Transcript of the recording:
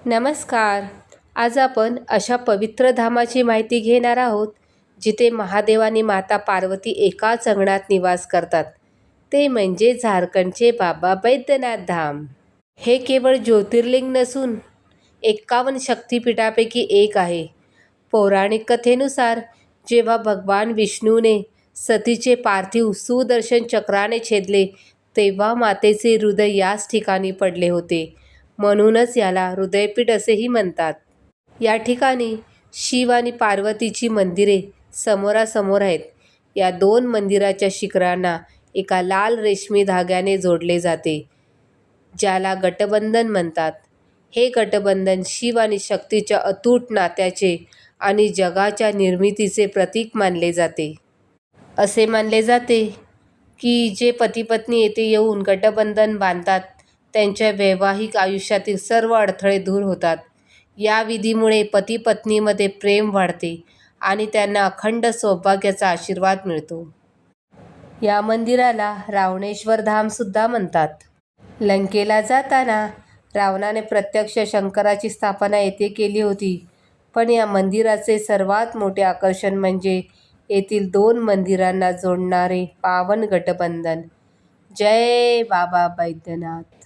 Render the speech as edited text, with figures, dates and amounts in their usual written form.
नमस्कार. आज आपण अशा पवित्र धामाची माहिती घेणार आहोत जिथे महादेव आणि माता पार्वती एकाच अंगणात निवास करतात. ते म्हणजे झारखंडचे बाबा बैद्यनाथ धाम. हे केवळ ज्योतिर्लिंग नसून 51 शक्तिपीठापैकी एक आहे. पौराणिक कथेनुसार जेव्हा भगवान विष्णूने सतीचे पार्थिव सुदर्शन चक्राने छेदले तेव्हा मातेचे हृदय याच ठिकाणी पडले होते. म्हणूनच याला हृदयपीठ असेही म्हणतात. या ठिकाणी शिव आणि पार्वतीची मंदिरे समोरासमोर आहेत. या दोन मंदिराच्या शिखरांना एका लाल रेशमी धाग्याने जोडले जाते, ज्याला गटबंधन म्हणतात. हे गटबंधन शिव आणि शक्तीच्या अतूट नात्याचे आणि जगाच्या निर्मितीचे प्रतीक मानले जाते. असे मानले जाते की जे पती-पत्नी येथे येऊन गटबंधन बांधतात त्यांच्या वैवाहिक आयुष्यातील सर्व अडथळे दूर होतात. या विधीमुळे पती-पत्नीमध्ये प्रेम वाढते आणि त्यांना अखंड सौभाग्याचा आशीर्वाद मिळतो. या मंदिराला रावणेश्वर धाम सुद्धा म्हणतात. लंकेला जाताना रावणाने प्रत्यक्ष शंकराची स्थापना येथे केली होती. पण या मंदिराचे सर्वात मोठे आकर्षण म्हणजे येथील दोन मंदिरांना जोडणारे पावन गटबंधन. जय बाबा बैद्यनाथ.